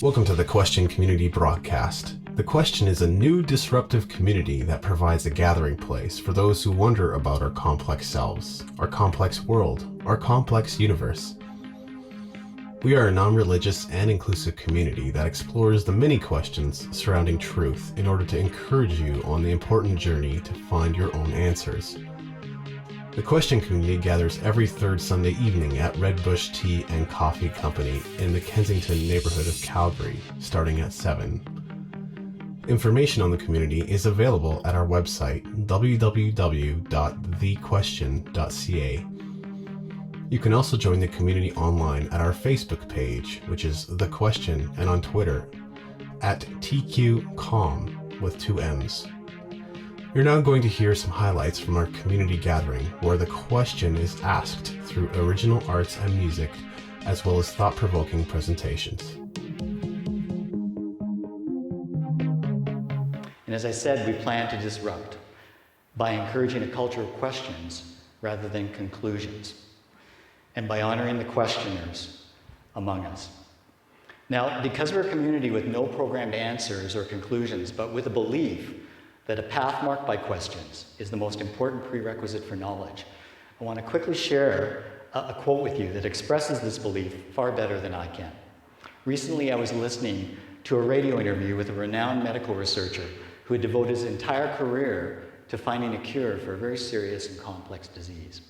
Welcome to the Question Community Broadcast. The Question is a new disruptive community that provides a gathering place for those who wonder about our complex selves, our complex world, our complex universe. We are a non-religious and inclusive community that explores the many questions surrounding truth in order to encourage you on the important journey to find your own answers. The Question Community gathers every third Sunday evening at Red Bush Tea and Coffee Company in the Kensington neighborhood of Calgary, starting at 7. Information on the community is available at our website, www.thequestion.ca. You can also join the community online at our Facebook page, which is The Question, and on Twitter at TQCom with 2 M's. You're now going to hear some highlights from our community gathering, where the question is asked through original arts and music, as well as thought-provoking presentations. And as I said, we plan to disrupt by encouraging a culture of questions rather than conclusions, and by honoring the questioners among us. Now, because we're a community with no programmed answers or conclusions, but with a belief that a path marked by questions is the most important prerequisite for knowledge, I want to quickly share a quote with you that expresses this belief far better than I can. Recently, I was listening to a radio interview with a renowned medical researcher who had devoted his entire career to finding a cure for a very serious and complex disease.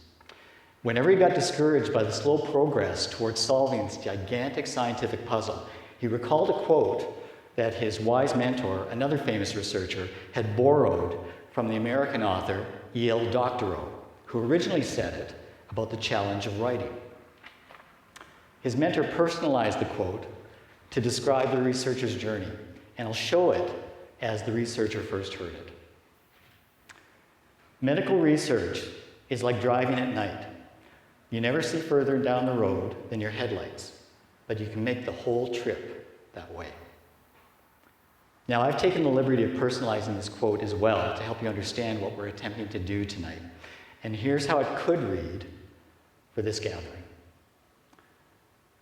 Whenever he got discouraged by the slow progress towards solving this gigantic scientific puzzle, he recalled a quote that his wise mentor, another famous researcher, had borrowed from the American author E.L. Doctorow, who originally said it about the challenge of writing. His mentor personalized the quote to describe the researcher's journey, and I'll show it as the researcher first heard it. Medical research is like driving at night. You never see further down the road than your headlights, but you can make the whole trip that way. Now, I've taken the liberty of personalizing this quote as well to help you understand what we're attempting to do tonight. And here's how it could read for this gathering.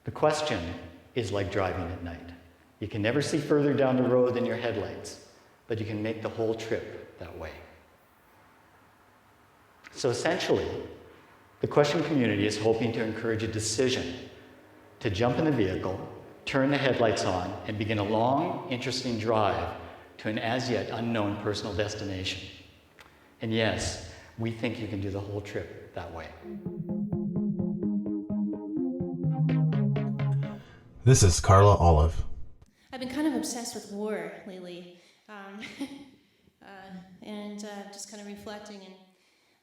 The question is like driving at night. You can never see further down the road than your headlights, but you can make the whole trip that way. So essentially, the question community is hoping to encourage a decision to jump in the vehicle, turn the headlights on, and begin a long, interesting drive to an as-yet unknown personal destination. And yes, we think you can do the whole trip that way. This is Carla Olive. I've been kind of obsessed with war lately, and just kind of reflecting.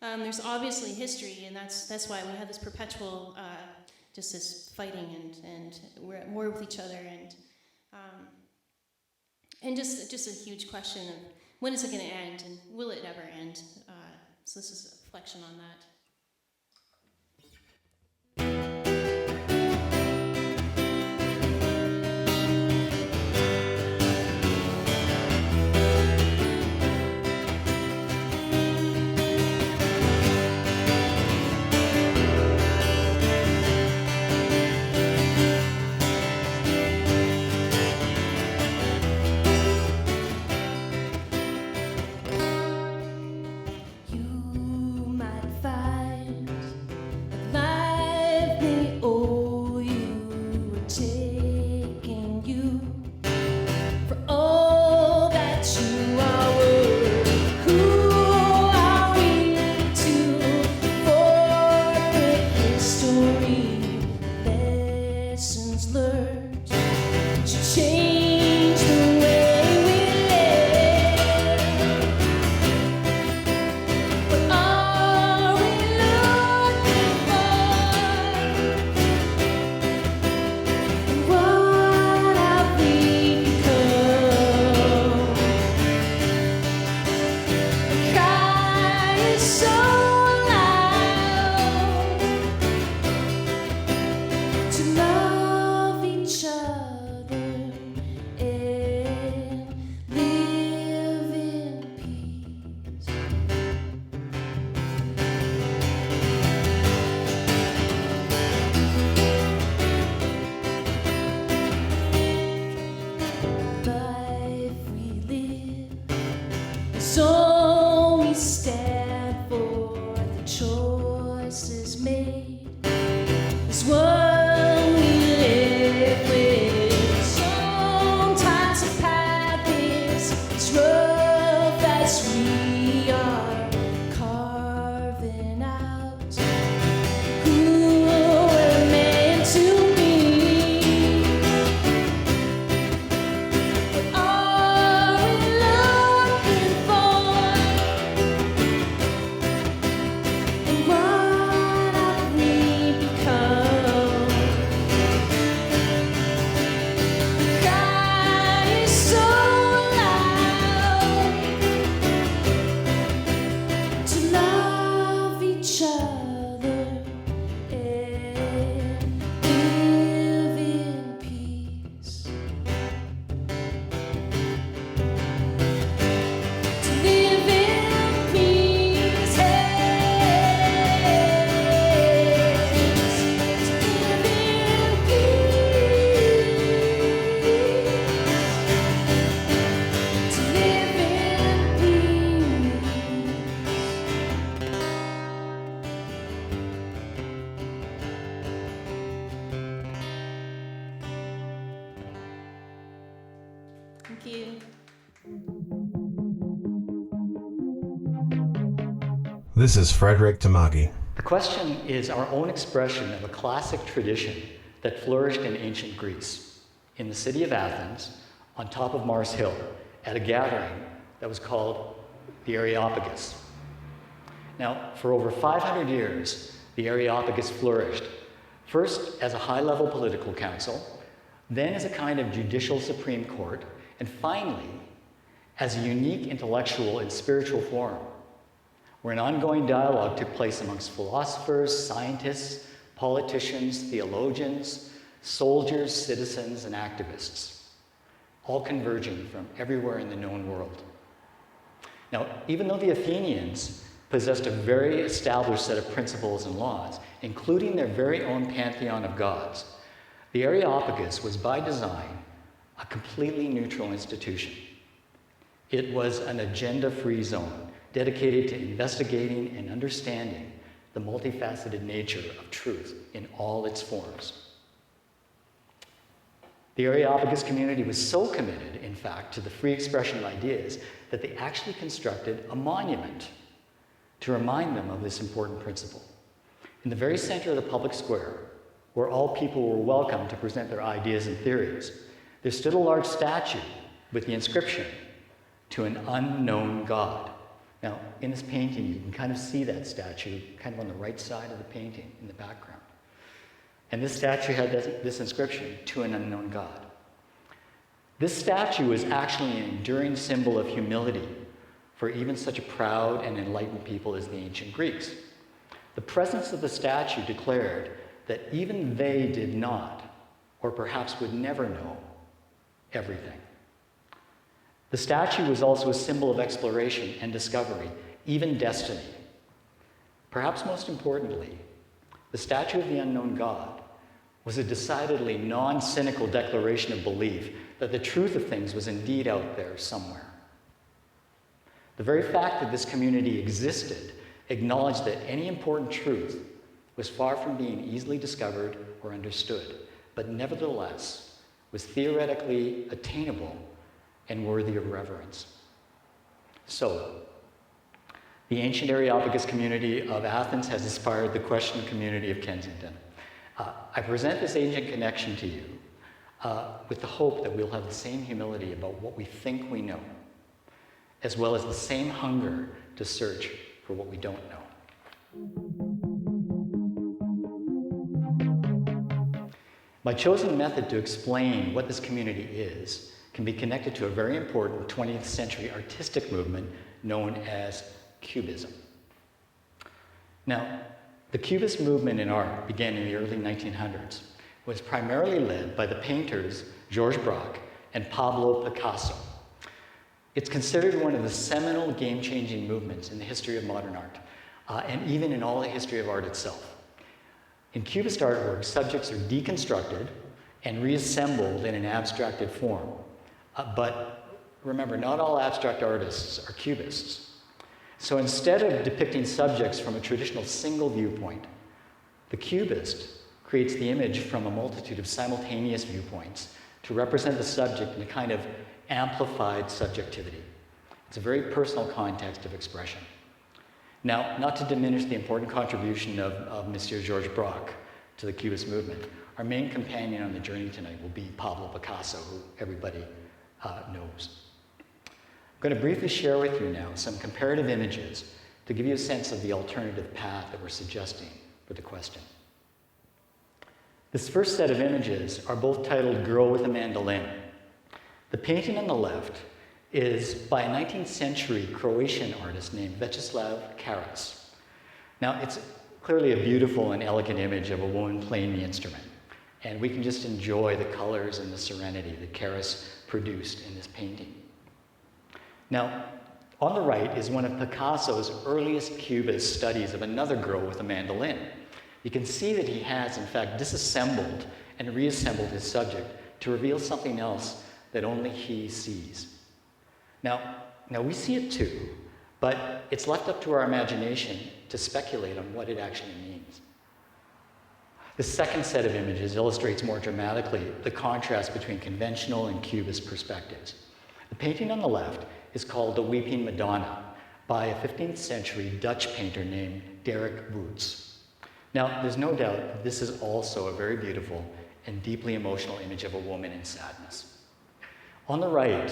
And there's obviously history, and that's why we have this perpetual just this fighting, and we're at war with each other, and just a huge question of when is it going to end, and will it ever end? So this is a reflection on that. To love each other. Thank you. This is Frederick Tamagi. The question is our own expression of a classic tradition that flourished in ancient Greece, in the city of Athens, on top of Mars Hill, at a gathering that was called the Areopagus. Now, for over 500 years, the Areopagus flourished, first as a high-level political council, then as a kind of judicial Supreme Court, and finally, as a unique intellectual and spiritual forum, where an ongoing dialogue took place amongst philosophers, scientists, politicians, theologians, soldiers, citizens, and activists, all converging from everywhere in the known world. Now, even though the Athenians possessed a very established set of principles and laws, including their very own pantheon of gods, the Areopagus was by design a completely neutral institution. It was an agenda-free zone dedicated to investigating and understanding the multifaceted nature of truth in all its forms. The Areopagus community was so committed, in fact, to the free expression of ideas that they actually constructed a monument to remind them of this important principle. In the very center of the public square, where all people were welcome to present their ideas and theories, there stood a large statue with the inscription, "To an unknown God." Now, in this painting, you can kind of see that statue kind of on the right side of the painting in the background. And this statue had this inscription, "To an unknown God." This statue is actually an enduring symbol of humility for even such a proud and enlightened people as the ancient Greeks. The presence of the statue declared that even they did not, or perhaps would never know, everything. The statue was also a symbol of exploration and discovery, even destiny. Perhaps most importantly, the statue of the unknown God was a decidedly non-cynical declaration of belief that the truth of things was indeed out there somewhere. The very fact that this community existed acknowledged that any important truth was far from being easily discovered or understood, but nevertheless was theoretically attainable and worthy of reverence. So, the ancient Areopagus community of Athens has inspired the question community of Kensington. I present this ancient connection to you with the hope that we'll have the same humility about what we think we know, as well as the same hunger to search for what we don't know. My chosen method to explain what this community is can be connected to a very important 20th century artistic movement known as Cubism. Now, the Cubist movement in art began in the early 1900s, was primarily led by the painters Georges Braque and Pablo Picasso. It's considered one of the seminal game-changing movements in the history of modern art, and even in all the history of art itself. In Cubist artwork, subjects are deconstructed and reassembled in an abstracted form. But remember, not all abstract artists are cubists. So instead of depicting subjects from a traditional single viewpoint, the cubist creates the image from a multitude of simultaneous viewpoints to represent the subject in a kind of amplified subjectivity. It's a very personal context of expression. Now, not to diminish the important contribution of Monsieur Georges Braque to the Cubist movement, our main companion on the journey tonight will be Pablo Picasso, who everybody knows. I'm going to briefly share with you now some comparative images to give you a sense of the alternative path that we're suggesting for the question. This first set of images are both titled Girl with a Mandolin. The painting on the left is by a 19th century Croatian artist named Vyacheslav Karas. Now, it's clearly a beautiful and elegant image of a woman playing the instrument, and we can just enjoy the colors and the serenity that Karas produced in this painting. Now, on the right is one of Picasso's earliest Cubist studies of another girl with a mandolin. You can see that he has, in fact, disassembled and reassembled his subject to reveal something else that only he sees. Now we see it too, but it's left up to our imagination to speculate on what it actually means. The second set of images illustrates more dramatically the contrast between conventional and Cubist perspectives. painting on the left is called The Weeping Madonna by a 15th century Dutch painter named Derek Boots. Now, there's no doubt that this is also a very beautiful and deeply emotional image of a woman in sadness. On the right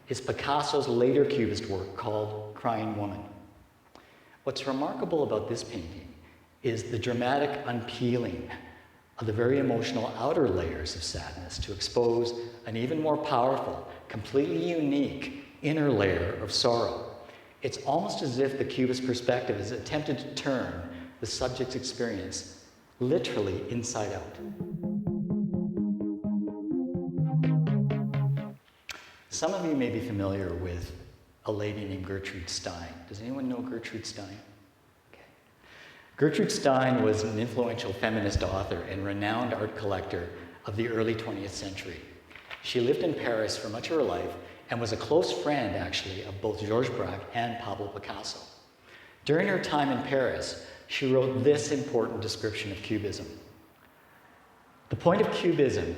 is Picasso's later Cubist work called Crying Woman. What's remarkable about this painting is the dramatic unpeeling of the very emotional outer layers of sadness to expose an even more powerful, completely unique inner layer of sorrow. It's almost as if the Cubist perspective is attempted to turn the subject's experience literally inside out. Some of you may be familiar with a lady named Gertrude Stein. Does anyone know Gertrude Stein? Okay. Gertrude Stein was an influential feminist author and renowned art collector of the early 20th century. She lived in Paris for much of her life and was a close friend, actually, of both Georges Braque and Pablo Picasso. During her time in Paris, she wrote this important description of Cubism. The point of Cubism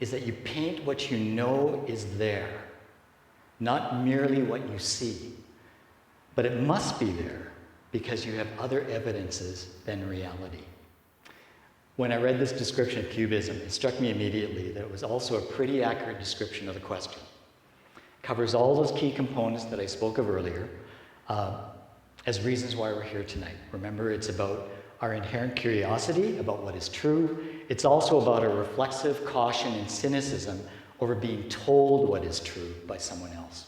is that you paint what you know is there, not merely what you see, but it must be there because you have other evidences than reality. When I read this description of Cubism, it struck me immediately that it was also a pretty accurate description of the question. It covers all those key components that I spoke of earlier as reasons why we're here tonight. Remember, it's about our inherent curiosity about what is true. It's also about our reflexive caution and cynicism over being told what is true by someone else.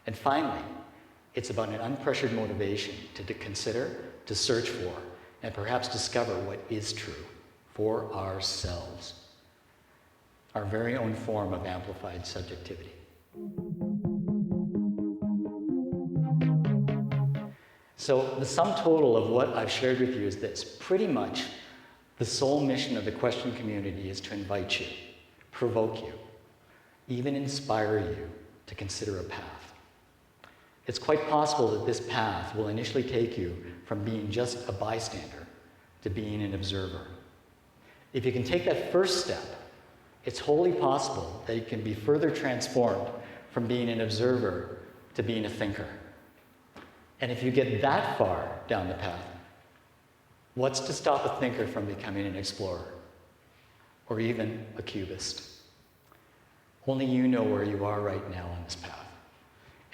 And finally, it's about an unpressured motivation to consider, to search for, and perhaps discover what is true for ourselves. Our very own form of amplified subjectivity. So the sum total of what I've shared with you is this. Pretty much the sole mission of the question community is to invite you, provoke you, even inspire you to consider a path. It's quite possible that this path will initially take you from being just a bystander to being an observer. If you can take that first step, it's wholly possible that you can be further transformed from being an observer to being a thinker. And if you get that far down the path, what's to stop a thinker from becoming an explorer or even a cubist? Only you know where you are right now on this path.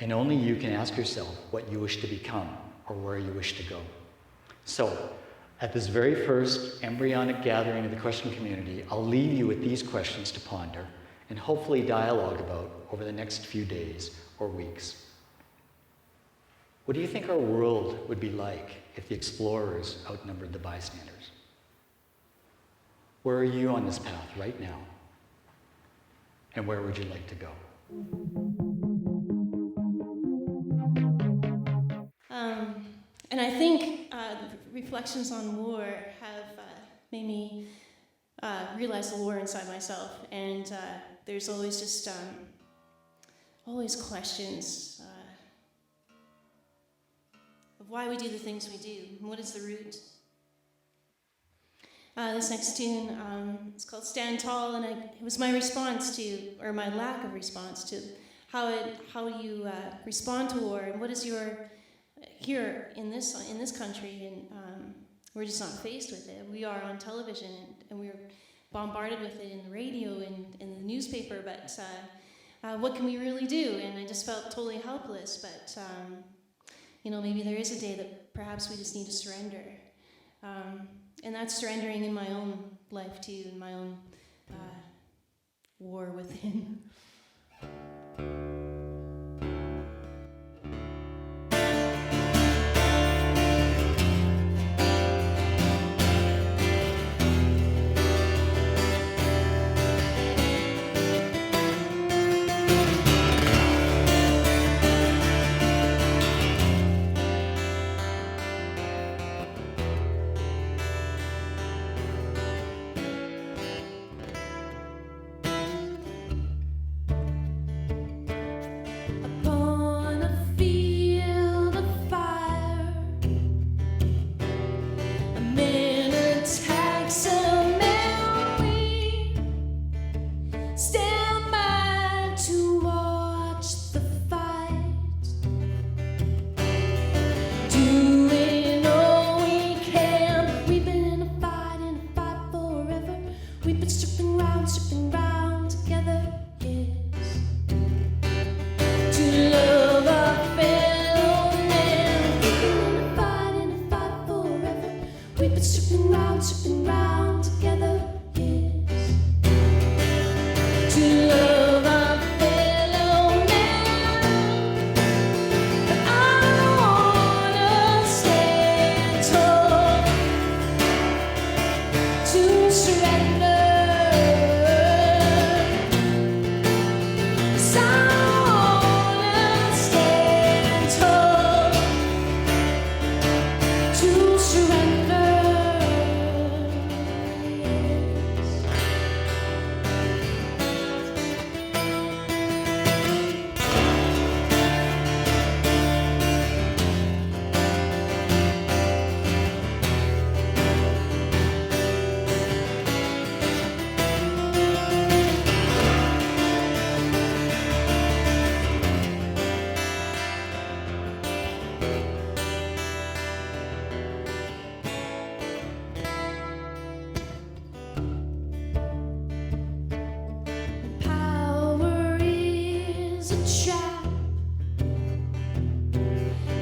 And only you can ask yourself what you wish to become or where you wish to go. So, at this very first embryonic gathering of the question community, I'll leave you with these questions to ponder and hopefully dialogue about over the next few days or weeks. What do you think our world would be like if the explorers outnumbered the bystanders? Where are you on this path right now? And where would you like to go? And I think reflections on war have made me realize the war inside myself. And there's always just always questions of why we do the things we do, and what is the root. This next tune, it's called Stand Tall, and it was my response to, or my lack of response to, how you respond to war, and what is your, here in this country, and we're just not faced with it. We are on television, and we're bombarded with it in the radio and in the newspaper, but what can we really do? And I just felt totally helpless, but maybe there is a day that perhaps we just need to surrender. And that's surrendering in my own life too, in my own war within.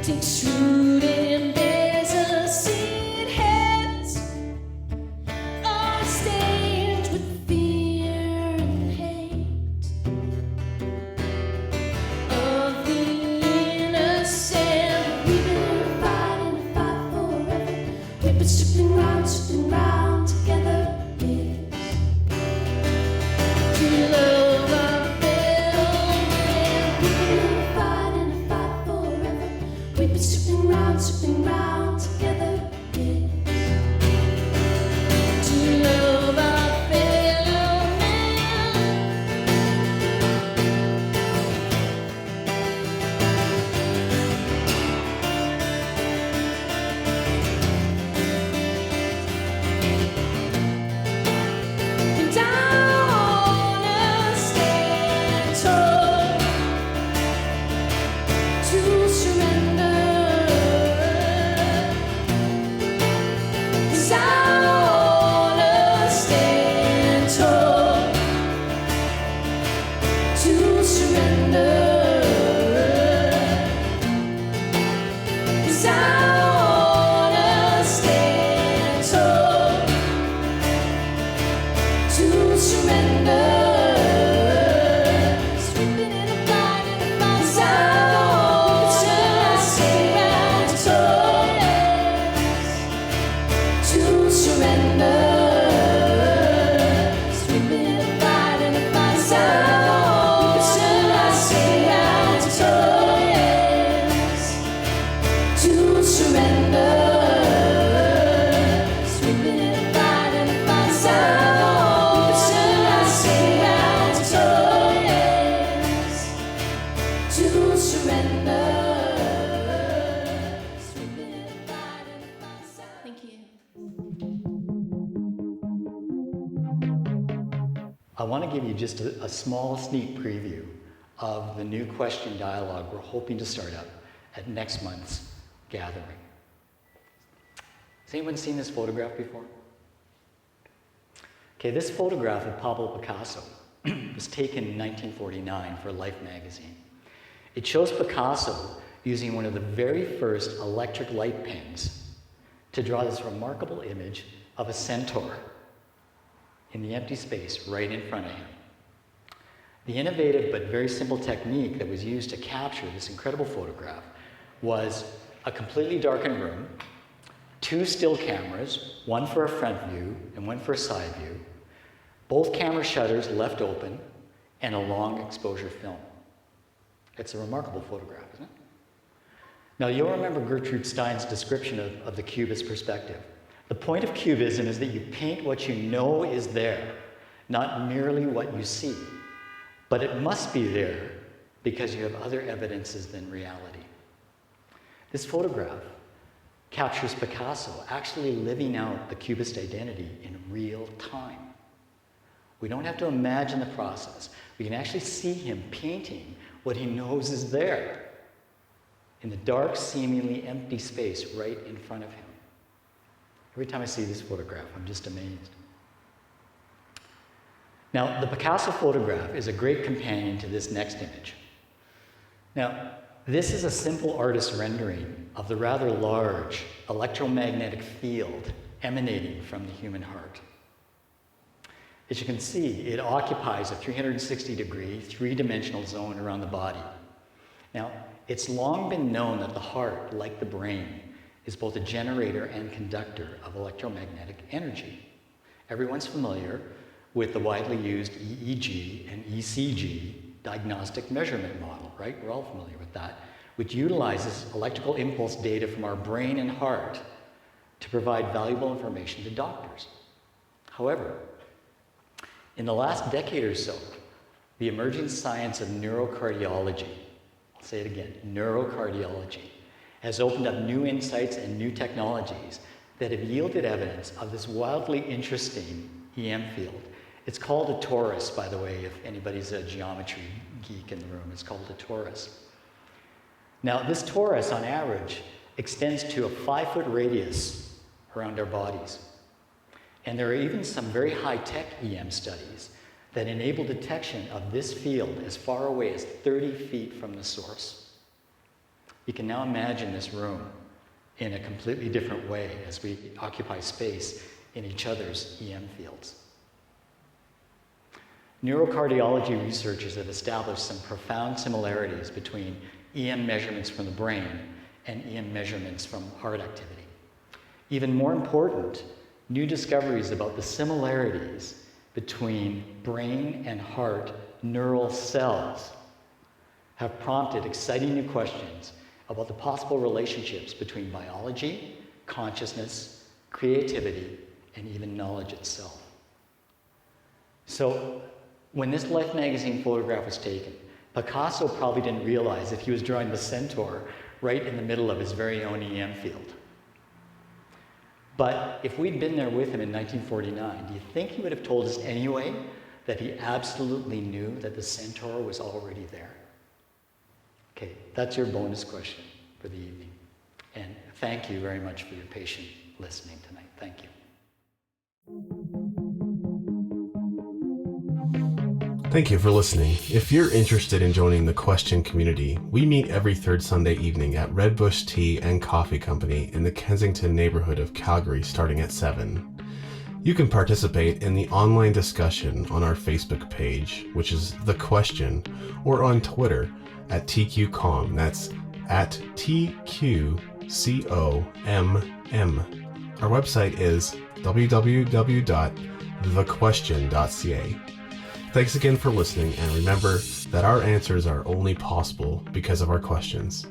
Takes root and bears a seed, heads are stained with fear and hate of the innocent. We've been fighting a fight forever. We've been stripping round together. Yes. To love our fellow man. We've been fighting a fight forever. We've been stripping round together, yes. To love our fellow man. And I wanna stand tall to surrender. I want to give you just a small sneak preview of the new question dialogue we're hoping to start up at next month's gathering. Has anyone seen this photograph before? Okay, this photograph of Pablo Picasso was taken in 1949 for Life magazine. It shows Picasso using one of the very first electric light pens to draw this remarkable image of a centaur in the empty space right in front of him. The innovative but very simple technique that was used to capture this incredible photograph was a completely darkened room, 2 still cameras, one for a front view and one for a side view, both camera shutters left open, and a long exposure film. It's a remarkable photograph, isn't it? Now, you'll remember Gertrude Stein's description of the Cubist perspective. The point of Cubism is that you paint what you know is there, not merely what you see. But it must be there because you have other evidences than reality. This photograph captures Picasso actually living out the Cubist identity in real time. We don't have to imagine the process. We can actually see him painting what he knows is there in the dark, seemingly empty space right in front of him. Every time I see this photograph, I'm just amazed. Now, the Picasso photograph is a great companion to this next image. Now, this is a simple artist's rendering of the rather large electromagnetic field emanating from the human heart. As you can see, it occupies a 360-degree, three-dimensional zone around the body. Now, it's long been known that the heart, like the brain, is both a generator and conductor of electromagnetic energy. Everyone's familiar with the widely used EEG and ECG diagnostic measurement model, right? We're all familiar with that, which utilizes electrical impulse data from our brain and heart to provide valuable information to doctors. However, in the last decade or so, the emerging science of neurocardiology, I'll say it again, neurocardiology, has opened up new insights and new technologies that have yielded evidence of this wildly interesting EM field. It's called a torus, by the way, if anybody's a geometry geek in the room. It's called a torus. Now, this torus, on average, extends to a 5-foot radius around our bodies. And there are even some very high-tech EM studies that enable detection of this field as far away as 30 feet from the source. You can now imagine this room in a completely different way as we occupy space in each other's EM fields. Neurocardiology researchers have established some profound similarities between EM measurements from the brain and EM measurements from heart activity. Even more important, new discoveries about the similarities between brain and heart neural cells have prompted exciting new questions about the possible relationships between biology, consciousness, creativity, and even knowledge itself. So, when this Life magazine photograph was taken, Picasso probably didn't realize that he was drawing the centaur right in the middle of his very own EM field. But if we'd been there with him in 1949, do you think he would have told us anyway that he absolutely knew that the centaur was already there? Okay, that's your bonus question for the evening. And thank you very much for your patient listening tonight. Thank you. Thank you for listening. If you're interested in joining the Question community, we meet every third Sunday evening at Redbush Tea and Coffee Company in the Kensington neighborhood of Calgary starting at 7. You can participate in the online discussion on our Facebook page, which is The Question, or on Twitter at TQCOM. That's at TQCOMM. Our website is www.thequestion.ca. Thanks again for listening, and remember that our answers are only possible because of our questions.